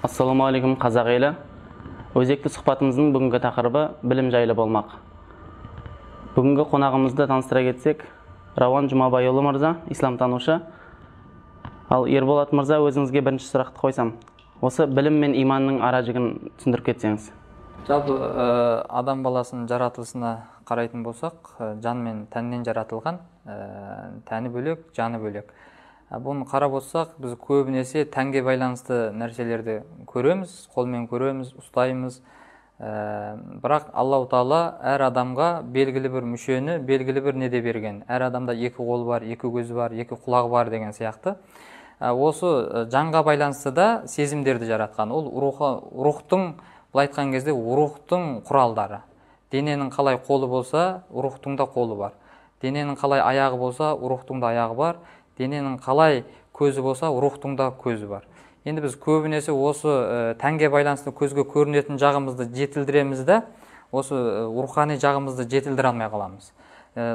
Ассалаумағалейкум қазақ елі. Өзекті сұхбатымыздың бүгінгі тақырыбы білім жайлы болмақ. Бүгінгі қонағымызды таныстыра кетсек, Рауан Жұмабайұлы мырза, исламтанушы. Ал Ерболат мырза, өзіңізге бірінші сұрақты қойсам, осы білім мен иманның ара жігін түсіндіріп кетсеңіз. Жалпы адам баласының жаратылысына қарайтын болсақ, жан мен тәннен жаратылған, тәні бөлек, жаны бөлек. Бұны қарап отырсақ, біз көбінесе тәнге байланысты нәрселерді көреміз, қолмен көреміз, ұстаймыз. Бірақ Аллау Тағала әр адамға белгілі бір мүшені, белгілі бір неде берген. Әр адамда екі қол бар, екі көзі бар, екі құлағы бар деген сияқты. Осы жанға байланысты да сезімдерді жаратқан. Ол рухтың, бұл айтқан кезде рухтың құралдары. Дененің қалай қолы болса, рухтың да қолы бар. Дененің қалай аяғы болса, рухтың да аяғы бар. Дененің қалай көзі болса, рухтың да көзі бар. Енді біз көбінесе осы тәнге байланысты көзге көрінетін жағымызды жетілдіреміз де, осы рухани жағымызды жетілдіре алмай қаламыз.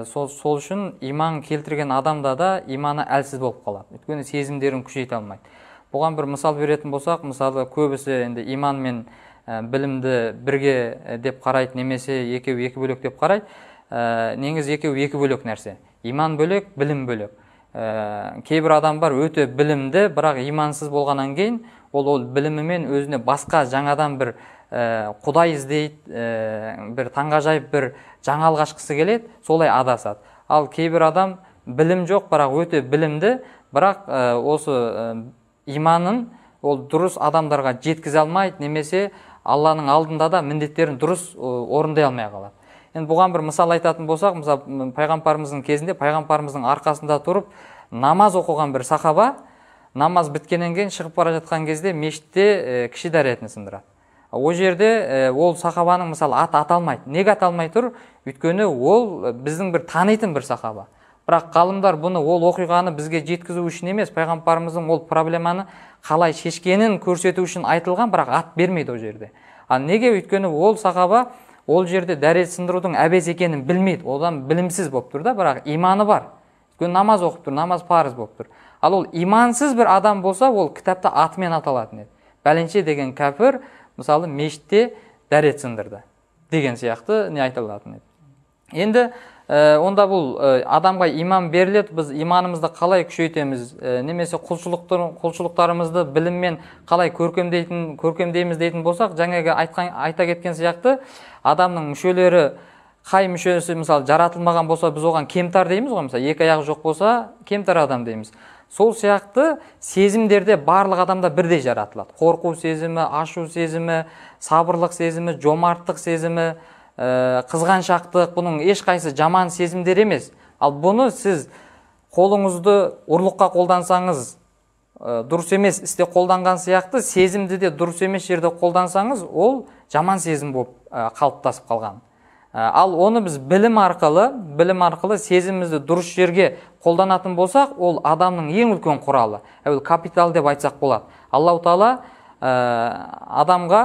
Сол үшін иман келтірген адамда да иманы әлсіз болып қалады. Өйткені сезімдерін күшейте алмайды. Бұған бір мысал беретін болсақ, мысалы көбісі енді иман мен білімді бірге деп қарайды, немесе екеуі екі бөлек деп қарайды. Негізі екеуі екі бөлек нәрсе. Иман бөлек, білім бөлек. Кейбір адам бар өте білімді, бірақ имансыз болғаннан кейін ол білімімен өзіне басқа жаңадан бір құдай іздейді, бір таңғажайып бір жаңалық ашқысы келеді, солай адасады. Ал кейбір адам білім жоқ, бірақ өте білімді, бірақ осы иманын ол дұрыс адамдарға жеткізе алмайды, немесе Алланың алдында да міндеттерін дұрыс орындай алмай қалады. Енді бұған бір мысал айтатын болсақ, мысалы пайғамбарымыздың кезінде, пайғамбарымыздың арқасында тұрып намаз оқыған бір сахаба, намаз біткеннен кейін шығып бара жатқан кезде мешітте кіші дәретін сындырады. Ол жерде ол сахабаның мысалы аты аталмайды. Неге аталмай тұр? Өйткені ол біздің бір танитын бір сахаба. Бірақ ғалымдар бұны ол оқиғаны бізге жеткізу үшін емес, пайғамбарымыздың ол проблеманы қалай шешкенін көрсету үшін айтылған, бірақ ат бермейді ол жерде. Неге? Өйткені ол сахаба ол жерде дәрет сындырудың әбес екенін білмейді, одан білімсіз болып тұр да, бірақ иманы бар. Өйткені намаз оқып тұр, намаз парыз болып тұр. Ал ол имансыз бір адам болса, ол кітапта атымен аталатын еді. Бәленше деген кәпір, мысалы, мешітте дәрет сындырды деген сияқты не айтылатын еді. Енді онда бұл адамға иман беріледі, біз иманымызды қалай күшейтеміз, немесе құлшылықтарымызды біліммен қалай көркемдейміз дейтін болсақ, жаңағы айта кеткен сияқты адамның мүшелері, қай мүшесі мысалы жаратылмаған болса, біз оған кемтар дейміз ғой, мысалы екі аяғы жоқ болса, кемтар адам дейміз. Сол сияқты сезімдерде барлық адамда бірдей жаратылады. Қорқу сезімі, ашу сезімі, сабырлық сезімі, жомарттық сезімі, қызғаншақтық, бұның ешқайсы жаман сезімдер емес. Ал бұны сіз қолыңызды ұрлыққа қолдансаңыз, дұрыс емес істе қолданған сияқты, сезімді де дұрыс емес жерде қолдансаңыз, ол жаман сезім болып қалыптасып қалған. Ал оны біз білім арқылы сезімімізді дұрыс жерге қолданатын болсақ, ол адамның ең үлкен құралы, капитал деп айтсақ болады. Аллау Тағала адамға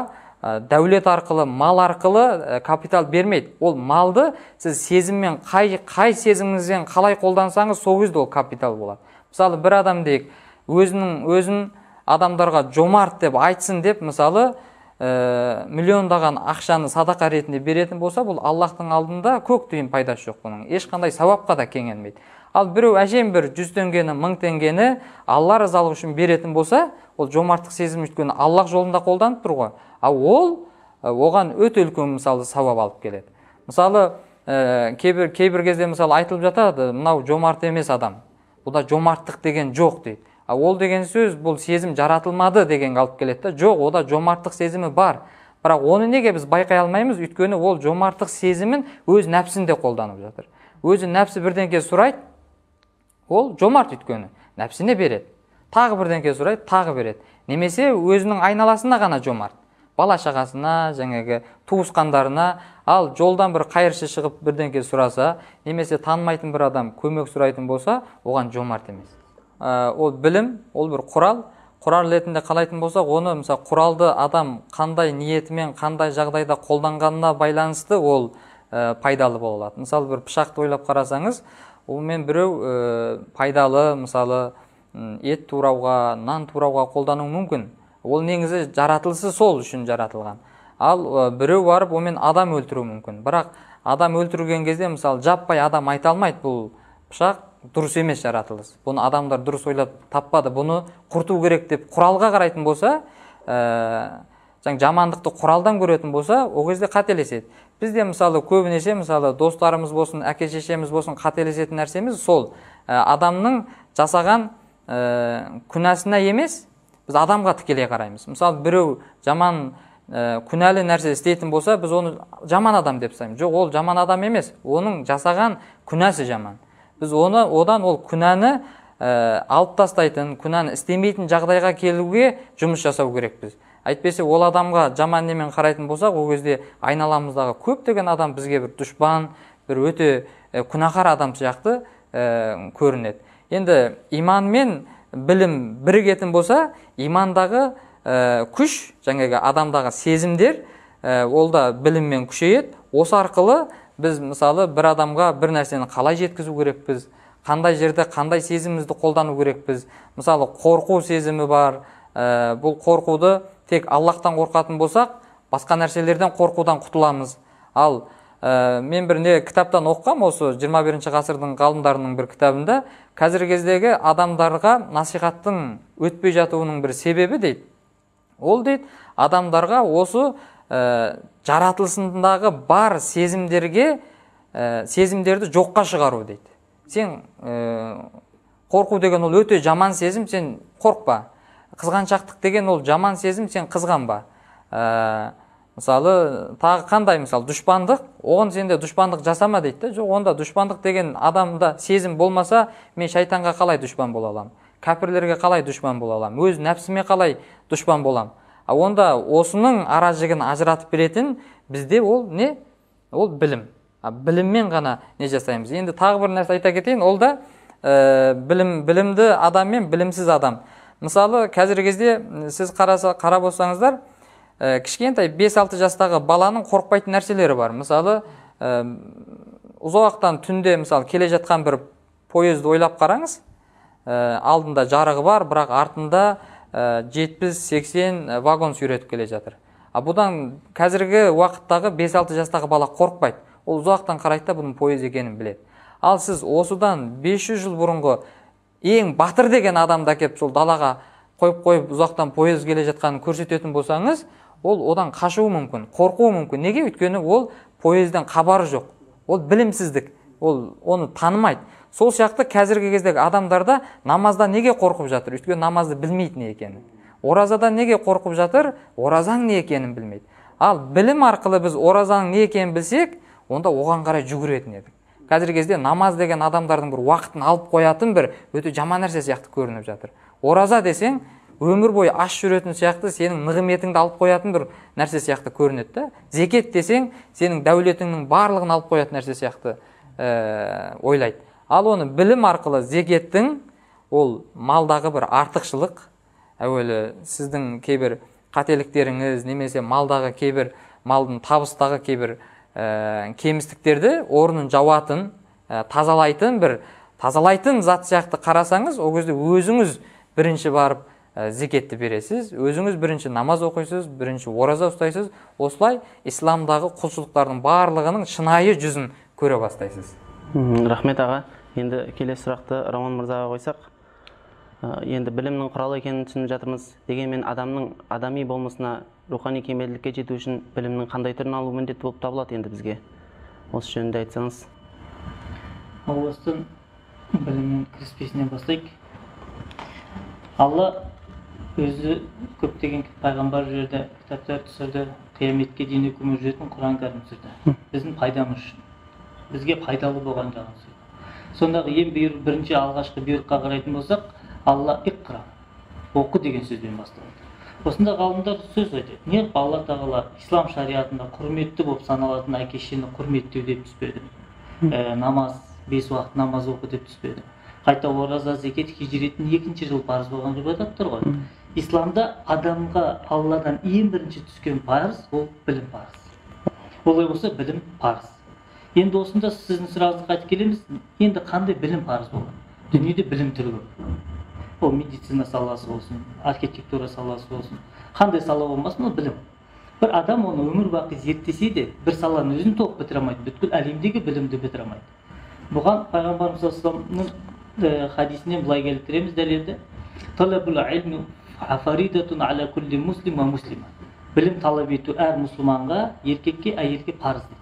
дәулет арқылы, мал арқылы капитал бермейді. Ол малды сіз сезіммен, қай сезіміңізден қалай қолдансаңыз, сол кезде ол капитал болады. Мысалы, бір адам дейік, өзін адамдарға жомарт деп айтсын деп, мысалы, миллиондаған ақшаны садақа ретінде беретін болса, бұл Аллахтың алдында көк тиын пайдасы жоқ бұның. Ешқандай сауапқа да кеңелмейді. Ал біреу әжем бір 100 теңгені, 1000 теңгені Алла разылығы үшін беретін болса, ол жомарттық сезім, өйткені Аллах жолында қолданып тұр ғой. Ал ол оған өте үлкен мысалы сауап алып келеді. Мысалы, кейбір кезде мысалы айтылып жатады, мынау жомарт емес адам. Бұда жомарттық деген жоқ дейді. Ол деген сөз, бұл сезім жаратылмады деген алып келеді. Жоқ, ода жомарттық сезімі бар. Бірақ оны неге біз байқай алмаймыз? Өйткені ол жомарттық сезімін өз нәпсінде қолданып жатыр. Өзі нәпсі бірдеңке сұрайды, ол жомарт өйткені нәпсіне береді. Тағы бірдеңке сұрайды, тағы береді. Немесе өзінің айналасына ғана жомарт. Бала шағасына, жаңағы туысқандарына, ал жолдан бір қайыршы шығып бірдеңке сұраса, немесе танымайтын бір адам көмек сұрайтын болса, оған жомарт емес. Ол білім, ол бір құрал ретінде қалайтын болсақ, оны мысалы құралды адам қандай ниетімен, қандай жағдайда қолданғанына байланысты ол пайдалы болады. Мысалы, бір пышақты ойлап қарасаңыз, онымен біреу пайдалы, мысалы ет турауға, нан турауға қолдану мүмкін. ол негізі жаратылысы сол үшін жаратылған. Ал біреу барып омен адам өлтіруі мүмкін. Бірақ адам өлтірген кезде мысалы жаппай адам айта алмайды, бұл пышақ дұрыс емес жаратылыс. Бұны адамдар дұрыс ойлап таппады. Бұны құрту керек деп құралға қарайтын болса, жамандықты құралдан көретін болса, ол кезде қателеседі. Бізде мысалы көбінесе мысалы достарымыз болсын, әке-шешеміз болсын, қателесетін нәрсеміз сол адамның жасаған күнәсіне емес, біз адамға тікелей қараймыз. Мысалы біреу жаман күнәлі нәрсе істейтін болса, біз оны жаман адам деп санаймыз. Жоқ, ол жаман адам емес, оның жасаған күнәсі жаман. Біз одан ол күнәні алып тастайтын, күнәні істемейтін жағдайға келуге жұмыс жасау керекпіз. Әйтпесе ол адамға жаман немен қарайтын болсақ, ол кезде айналамыздағы көптеген адам бізге бір дұшпан, бір өте күнәһар адам сияқты көрінеді. Енді иман мен білім бірігетін болса, имандағы күш, жаңағы адамдағы сезімдер, ол да біліммен күшейеді. Осы арқылы біз мысалы бір адамға бір нәрсені қалай жеткізу керекпіз, қандай жерде қандай сезімімізді қолдану керекпіз. Мысалы қорқу сезімі бар. Бұл қорқуды тек Аллахтан қорқатын болсақ, басқа нәрселерден қорқудан құтыламыз. Ал мен бір кітаптан оқығам, осы 21 ғасырдың ғалымдарының бір кітабында, қазіргі кездегі адамдарға насихаттың өтпей жатуының бір себебі дейді. Ол дейді, адамдарға осы жаратылысындағы бар сезімдерді жоққа шығару дейді. Сен қорқу деген ол өте жаман сезім, сен қорқпа. Қызғаншақтық деген ол жаман сезім, сен қызғанба. Мысалы, тағы қандай, мысалы, дұшпандық, оған сенде дұшпандық жасама дейді. Жоқ, онда дұшпандық деген адамда сезім болмаса, мен шайтанға қалай дұшпан бола алам? Кәпірлерге қалай дұшпан бола алам? Өз нәпсіме қалай дұшпан болам? Онда осының ара-жігін ажыратып беретін бізде ол не? Ол білім. Біліммен ғана не жасаймыз. Енді тағы бір нәрсе айта кетейін, ол да білімді адам мен білімсіз адам. Мысалы, қазіргі кезде сіз қарап болсаңыздар, кішкентай 5-6 жастағы баланың қорқпайтын нәрселері бар. Мысалы, ұзақтан түнде мысалы келе жатқан бір поезді ойлап қараңыз. Алдында жарығы бар, бірақ артында 70-80 вагон сүйретіп келе жатыр. Бұдан қазіргі уақыттағы 5-6 жастағы бала қорқпайды. Ол ұзақтан қарайды да бұның поезд екенін біледі. Ал сіз осыдан 500 жыл бұрынғы ең батыр деген адамды әкеп сол далаға қойып ұзақтан поезд келе жатқанын көрсететін болсаңыз, ол одан қашуы мүмкін, қорқуы мүмкін. Неге? Өйткені ол поезден хабары жоқ. Ол білімсіздік. Ол оны танымайды. Сол сияқты қазіргі кездегі адамдарда намазда неге қорқып жатыр? Өйткені намазды білмейді не екенін. Оразада неге қорқып жатыр? Оразаның не екенін білмейді. Ал білім арқылы біз оразаның не екенін білсек, онда оған қарай жүгіретін едік. Қазіргі кезде намаз деген адамдардың бір уақытын алып қоятын бір өте жаман нәрсе сияқты көрініп жатыр. Ораза десең, өмір бойы аш жүретін сияқты, сенің нығметіңді алып қоятын бір нәрсе сияқты көрінеді. Зекет десең, сенің дәулетіңнің барлығын алып қоятын нәрсе сияқты ойлайды. Ал оны білім арқылы зекеттің ол малдағы бір артықшылық, әуелі сіздің кейбір қателіктеріңіз, немесе малдағы кейбір малдың табыстағы кейбір кемістіктерді орнын жауатын, тазалайтын зат сияқты қарасаңыз, ол кезде өзіңіз бірінші барып зекетті бересіз, өзіңіз бірінші намаз оқисыз, бірінші ораза ұстайсыз. Осылай исламдағы құлшылықтардың барлығының шынайы жүзін көре бастайсыз. Рахмет аға. Енді келесі сұрақты Роман мырзаға қойсақ, енді білімнің құралы екенін түсініп жатырмыз. Дегенмен адамның адами болмысына, рухани кемелдікке жету үшін білімнің қандай түрін алу міндетті болып табылады енді бізге? Осы жөнінде айтсаңыз. Алластың білімнің кіріспесінен бастайық. Алла өзі көптеген пайғамбар жүрді, кітаптар түсірді, қияметке дейін үкім жүретін Құран кәрім түсірді. Біздің пайдамыз үшін, бізге пайдалы болған жағын түсірді. Сондағы ең бірінші алғашқы бұйрыққа қарайтын болсақ, Алла иқра, оқы деген сөзбен басталады. Осында ғалымдар сөз айтады. Неғып Алла тағала ислам шариатында құрметті болып саналатын әке-шешені құрметтеу деп түспеді. Намаз, 5 уақыт намаз оқы деп түспеді. Қайта ораза, зекет, хижреттің 2-ші жыл парыз болған ғибадаттар ғой. Исламда адамға Алладан ең бірінші түскен парыз ол білім парыз. Олай болса білім парыз. Енді осында сіздің сұрағыңызға қайтып келеміз. Енді қандай білім парыз болады? Дүниеде білім түрі көп. ол медицина саласы болсын, архитектура саласы болсын, қандай сала болмасын, ол білім. Бір адам оны өмір бақи зерттесе де, бір саланы өзін толық бітіре алмайды, бүткіл әлемдегі білімді бітіре алмайды. Бұған пайғамбарымыз саллаллаху хадисінен былай келтіреміз дәлелді. Талабул илми фаридатун аля кулли муслим ва муслима. Білім талап ету әр мұсылманға, еркекке, әйелге парыз дейді.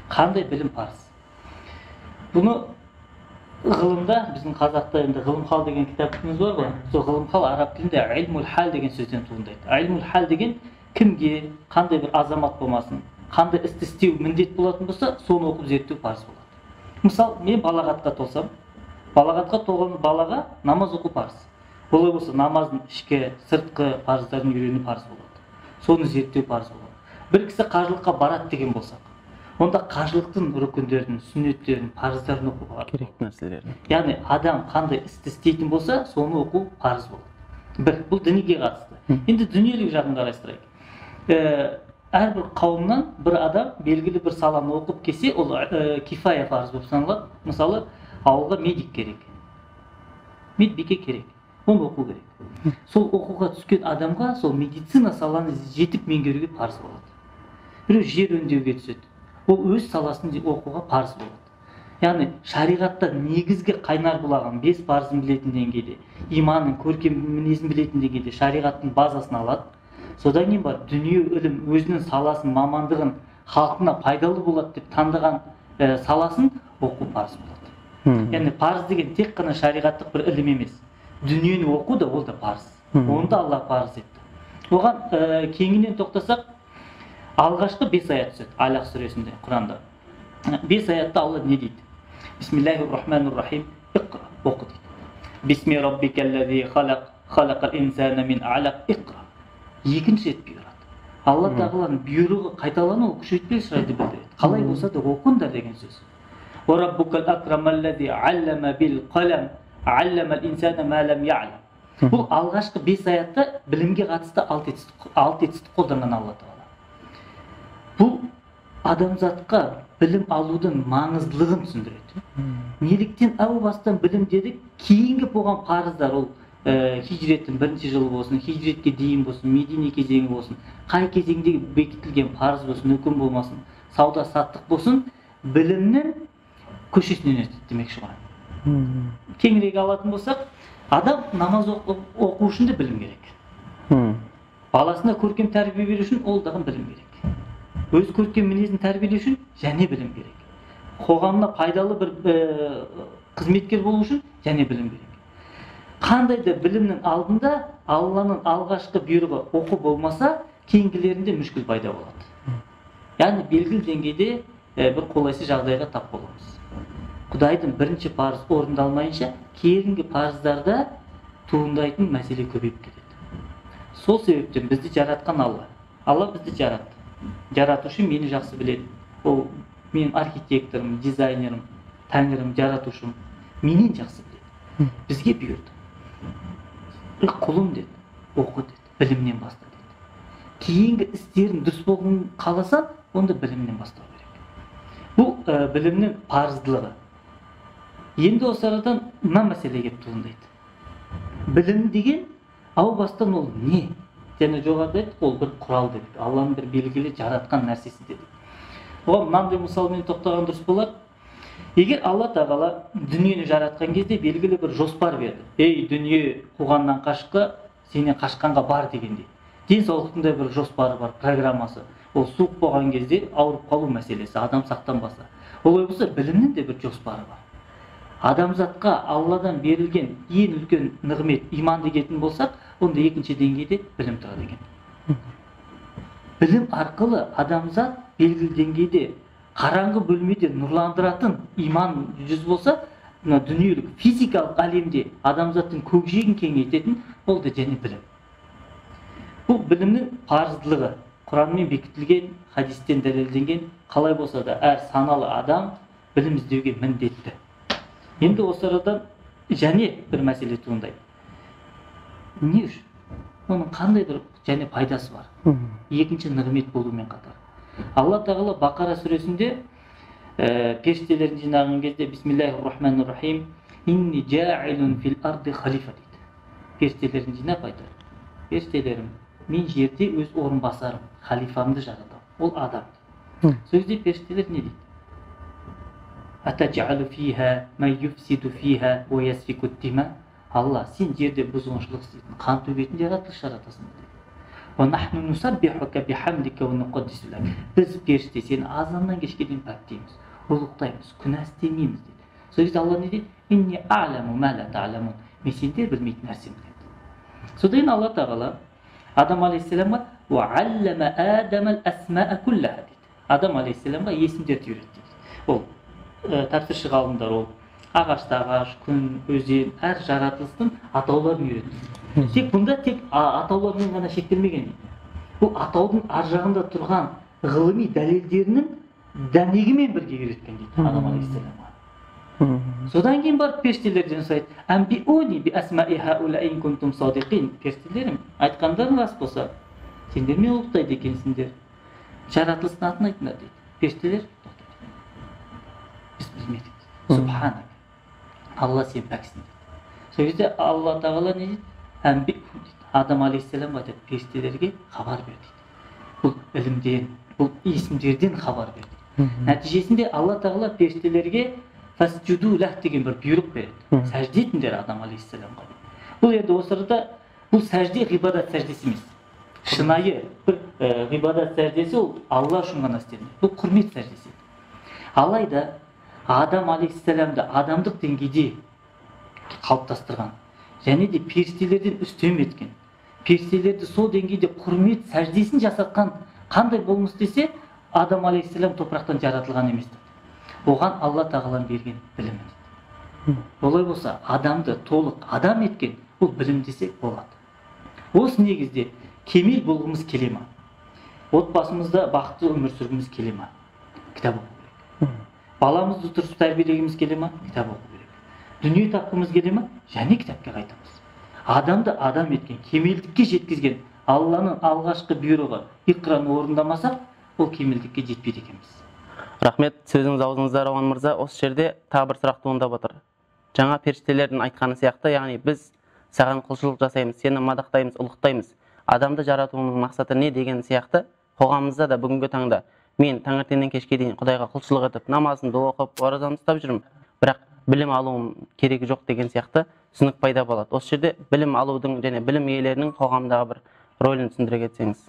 Қандай білім парыз? Бұны ғылымда, біздің қазақта енді ғылым хал деген кітабымыз бар ғой. Сол ғылым хал араб тілінде илмул хал деген сөзден туындайды. Илмул хал деген кімге, қандай бір азамат болмасын, қандай істі істеу міндет болатын болса, соны оқып зерттеу парыз болады. Мысалы, мен балағатқа толсам, балағатқа толған балаға намаз оқу парыз. Олай болса, намаздың ішкі, сыртқы парыздарын үйрену парыз болады. Соны зерттеу парыз болады. Бір кісі қажылыққа барады деген болсақ, онда қажылықтың рүкіндерін, сүннеттерін, парыздарын оқу керекті нәрселерін. Яғни адам қандай істі істейтін болса, соны оқу парыз болады. Бір, бұл діниге қатысты. Енді дүниелік жағын қарастырайық. Әрбір қауымнан бір адам белгілі бір саланы оқып келсе, ол кифая парыз болып саналады. Мысалы, ауылға медик керек, медбике керек, оны оқу керек. Сол оқуға түскен адамға сол медицина саланы жетіп меңгеруге парыз болады. Біреу жер өңдеуге түседі, ол өз саласын оқуға парыз болады. Яғни шариғатта негізгі қайнар бұлаған 5 парызын білетін деңгейде, иманның көркем мінезін білетін деңгейде шариғаттың базасын алады. Содан кейін бар дүние ілім өзінің саласын, мамандығын халқына пайдалы болады деп таңдаған саласын оқу парыз болады. Яғни парыз деген тек қана шариғаттық бір ілім емес. Дүниені оқу да ол да парыз. Оны да Алла парыз етті. Оған кеңінен тоқтасақ, алғашқы 5 аят түседі Алақ сүресінде, Құранда. 5 аятта Алла не дейді? Бисмиллахир-рахманир-рахим. Иқра, оқы дейді. Бисми раббикаллази халақ, халақал инсана мин алақ, иқра. Екінші рет бұйырады. Алла тағаланың бұйрығы қайталану ол күшейтпей шырайды білдіреді. Қалай болса да оқыңдар деген сөз. Ва раббукал акрамаллази аллама бил қалам, алламал инсана ма лам я'лам. Бұл алғашқы 5 аятта білімге қатысты 6 етістік қолданған Алла тағала. Бұл адамзатқа білім алудың маңыздылығын түсіндіреді. Неліктен әу бастан білім дедік, кейінгі болған парыздар ол хижреттің 1-ші жылы болсын, хижретке дейін болсын, Медине кезеңі болсын, қай кезеңдегі бекітілген парыз болсын, үкім болмасын, сауда саттық болсын, білімнің көшесінен өтеді демекші ғой. Кеңірек алатын болсақ, адам намаз оқу үшін де білім керек. Баласына көркем тәрбие беру үшін ол дағы білім керек. Өз көркем мінезін тәрбиелеу үшін және білім керек. Қоғамына пайдалы бір қызметкер болу үшін және білім керек. Қандай да білімнің алдында Алланың алғашқы бұйрығы оқу болмаса, кейінгілерінде мүшкіл пайда болады. Яғни белгілі деңгейде бір қолайсыз жағдайға тап боламыз. Құдайдың бірінші парыз орындалмайынша, кейінгі парыздарда туындайтын мәселе көбейіп кетеді. Сол себептен бізді жаратқан Алла. Алла бізді жаратты. Жаратушы мені жақсы біледі. Ол менің архитекторым, дизайнерім, тәңірім, жаратушым менен жақсы біледі. Бізге бұйырды. Құлым деді, оқы деді, білімнен баста деді. Кейінгі істерін дұрыс болғанын қаласа, онда білімнен бастау керек. Бұл білімнің парыздылығы. Енді осы арадан мына мәселе келіп туындайды. Білім деген ау бастан ол не? Және жоғарыда айттық, ол бір құрал дедік. Алланың бір белгілі жаратқан нәрсесі дедік. Оған мынандай мысалмен тоқтаған дұрыс болар. Егер Алла тағала дүниені жаратқан кезде белгілі бір жоспар берді. Ей, дүние қуғаннан қашқа, сенен қашқанға бар дегендей. Денсаулықтың да бір жоспары бар, программасы. Ол суық болған кезде ауырып қалу мәселесі, адам сақтанбаса. Олай болса, білімнің де бір жоспары бар. Адамзатқа Алладан берілген ең үлкен нығмет иман деген болсақ, онда екінші деңгейде білім тұрады екен. Білім арқылы адамзат белгілі деңгейде қараңғы бөлмеде нұрландыратын иман жүз болса, дүниелік физикалық әлемде адамзаттың көкжиегін кеңейтетін ол да және білім. Бұл білімнің парыздылығы, Құранмен бекітілген, хадистен дәлелденген, қалай болса да әр саналы адам білім іздеуге міндетті. Енді осы арадан және бір мәселе туындайды. Не үшін? Оның қандай бір және пайдасы бар? Екінші нығмет болумен қатар. Алла тағала Бақара сүресінде періштелерін жинаған кезде Бисмиллахир-рахманир-рахим инни жаилун фил арди халифа дейді. періштелерін жинап айтады: періштелерім, мен жерде өз орынбасарым, халифамды жаратамын, ол адам. Сол кезде періштелер не дейді? Атаджалу фиха ман юфсиду фиха ва ясфику дима. Алла, сен жерде бұзғыншылық істейтін, қан төгетін жаратылыс жаратасың дейді. Ва нахну нусаббихука бихамдика ва нуқаддису лак. Біз періште сені азаннан кешке дейін пәктейміз, ұлықтаймыз, күнә істемейміз дейді. Сол кезде Алла не дейді? Инни а'ламу ма ла та'ламун. Мен сендер білмейтін нәрсемді дейді. Содан кейін Алла тағала Адам алейхиссаламға ва аллама Адамал асма'a куллаха дейді. Адам алейхиссаламға есімдерді үйретті дейді. Ол тәпсірші ғалымдар ол ағашты ағаш, күн, өзен, әр жаратылыстың атауларын үйретті. Тек бұнда тек атаулармен ғана шектелмеген дейді. Бұл атаудың ар жағында тұрған ғылыми дәлелдерінің дәнегімен бірге үйреткен дейді Адам алейхиссаламға. Содан кейін барып періштелерден сұрайды: «Әмбиуни би асмаи хаулаи ин кунтум садиқин». Періштелерім, айтқандарың рас болса, сендер мен ұлықтайды екенсіңдер. Жаратылыстың атын айтыңдар дейді. Періштелер біз білмедік. Субханак. Алла сен пәксің дейді. Сол кезде Алла тағала не дейді? Әмбиу дейді. Адам алейхиссалам айтады: періштелерге хабар бер дейді. Бұл ілімден, бұл есімдерден хабар бер дейді. Нәтижесінде Алла тағала періштелерге фасджуду лах деген бір бұйрық береді. Сәжде етіңдер Адам алейхиссаламға. Бұл енді осы арада бұл сәжде ғибадат сәждесі емес. Шынайы бір ғибадат сәждесі ол Алла үшін ғана істелінеді. Бұл құрмет сәждесі. Алайда Адам алейхиссаламды адамдық деңгейде қалыптастырған және де періштелерден үстем еткен, періштелерді сол деңгейде құрмет сәждесін жасатқан қандай болмыс десе, Адам алейхиссалам топырақтан жаратылған емес дейді. Оған Алла тағаланың берген білімі дейді. Олай болса, адамды толық адам еткен бұл білім десек болады. Осы негізде кемел болғымыз келе ма? Отбасымызда бақытты өмір сүргіміз келе ма? Кітап оқу керек. Баламызды дұрыс тәрбиелегіміз келе ма? Кітап оқу керек. Дүние тапқымыз келе ма? Және кітапқа қайтамыз. Адамды адам еткен, кемелдікке жеткізген Алланың алғашқы бұйрығы иқраны орындамасақ, ол кемелдікке жетпейді екенбіз. Рахмет, сөзіңіз аузыңызда, Рауан мырза. Осы жерде тағы бір сұрақ туындап отыр. Жаңа періштелердің айтқаны сияқты, яғни біз саған құлшылық жасаймыз, сені мадақтаймыз, ұлықтаймыз. Адамды жаратуының мақсаты не деген сияқты, қоғамымызда да бүгінгі таңда мен таңертеңнен кешке дейін Құдайға құлшылық етіп, намазымды оқып, оразамды ұстап жүрмін, бірақ білім алуым керегі жоқ деген сияқты түсінік пайда болады. Осы жерде білім алудың және білім иелерінің қоғамдағы бір рөлін түсіндіре кетсеңіз.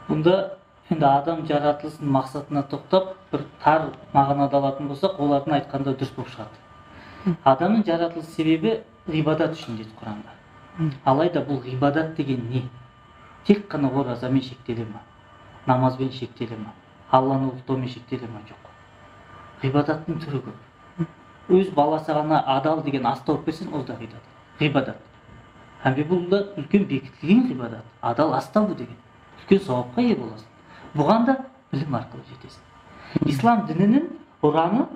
Бұнда енді адам жаратылысының мақсатына тоқтап, бір тар мағынада алатын болсақ, олардың айтқанда дұрыс болып шығады. Адамның жаратылыс себебі ғибадат үшін дейді Құранда. Алайда бұл ғибадат деген не? Тек қана оразамен шектеле ме? Намазбен шектеле ме? Алланы ұлықтаумен шектеле ме? Жоқ. Ғибадаттың түрі көп. Өз баласы ғана адал деген ас тауып берсең, ол да ғибадат. Әмбе бұл да үлкен бекітілген ғибадат. Адал ас табу деген. Үлкен сауапқа ие боласың. Бұған да білім арқылы жетесің. Ислам дінінің ұраны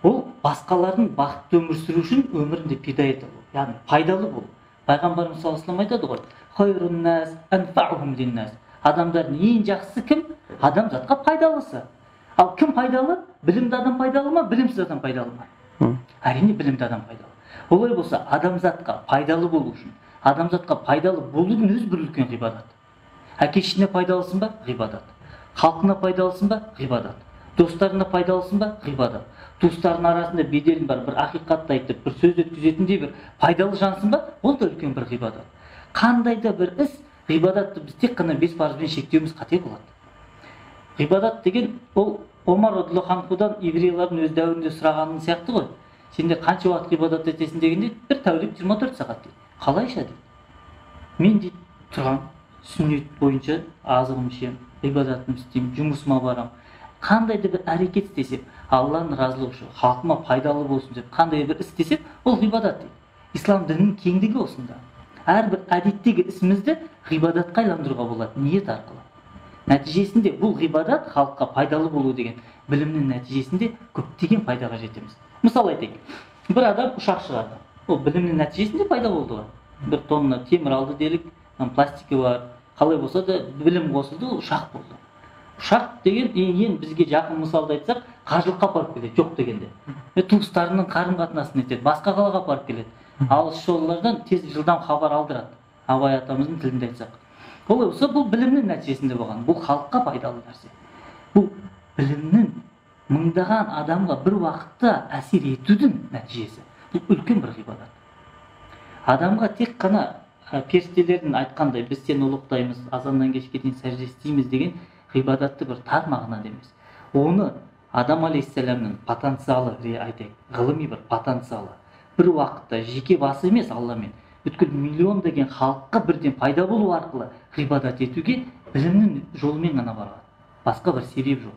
ол басқалардың бақытты өмір сүру үшін өмірінде пида ету, яғни пайдалы болу. Пайғамбарымыз саллаллаху алейхи вассалам айтады ғой: «Хайрун нас анфаухум линнас». Адамдардың ең жақсысы кім? Адамзатқа пайдалысы. Ал кім пайдалы? Білімді адам пайдалы ма, білімсіз адам пайдалы ма? Әрине білімді адам пайдалы. Олай болса, адамзатқа пайдалы болу үшін, адамзатқа пайдалы болудың өзі бір үлкен ғибадат. Әке-шешесіне пайдалысың ба? Ғибадат. Халқына пайдалысың ба? Ғибадат. Достарына пайдалысың ба? Ғибадат. Туыстарының арасында беделің бар, бір ақиқатты айтып, бір сөз өткізетіндей бір пайдалы жансың ба? Ол да үлкен бір ғибадат. Қандай да бір іс, ғибадатты біз тек қана 5 парызбен шектеуіміз қате болады. Ғибадат деген ол Омар радиаллаху анхудан еврейлардың өз дәуірінде сұрағаны сияқты ғой. Сенде қанша уақыт ғибадат етесің дегенде, бір тәулік 24 сағат дейді. Қалайша дейді. Мен дейді тұрам, сүннет бойынша азығым ішем, ғибадатымды істеймін, жұмысыма барам. Қандай да бір әрекет істесем, Алланың разылығы үшін, халқыма пайдалы болсын деп, қандай бір іс істесем, ол ғибадат дейді. Ислам дінінің кеңдігі осында. Әрбір әдеттегі ісімізді ғибадатқа айландыруға болады, ниет арқылы. Нәтижесінде бұл ғибадат халыққа пайдалы болу деген білімнің нәтижесінде көптеген пайдаға жетеміз. Мысал айтайық, бір адам ұшақ шығарды. Ол білімнің нәтижесінде пайда болды ғой. Бір тонна темір алды делік, пластикі бар. Қалай болса да білім қосылды, ол ұшақ болды. Ұшақ деген ең бізге жақын мысалды айтсақ, қажылыққа апарып келеді, жоқ дегенде. Туыстарының қарым қатынасын етеді, басқа қалаға апарып келеді. алыс жолдардан тез жылдам хабар алдырады, абай атамыздың тілінде айтсақ. Олай болса бұл білімнің нәтижесінде болған, бұл халыққа пайдалы нәрсе. Бұл білімнің мыңдаған адамға бір уақытта әсер етудің нәтижесі. Бұл үлкен бір ғибадат. Адамға тек қана періштелердің айтқандай біз сені ұлықтаймыз, азаннан кешке дейін сәжде істейміз деген ғибадатты бір тар мағынада емес. Оны Адам алейхиссаламның потенциалы, айтайық, ғылыми бір потенциалы, бір уақытта жеке басы емес Алламен, бүткіл миллион деген халыққа бірден пайда болу арқылы ғибадат етуге білімнің жолымен ғана барған. Басқа бір себеп жоқ.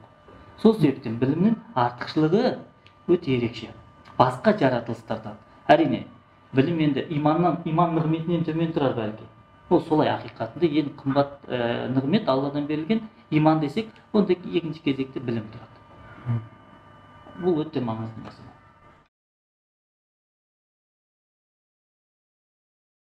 Сол себептен білімнің артықшылығы өте ерекше. Басқа жаратылыстардан. Әрине, білім енді иман нығметінен төмен тұрар бәлки. Ол солай ақиқатында ең қымбат нығмет Алладан берілген иман десек, онда екінші кезекте білім тұрады. Бұл өте маңызды мәселе.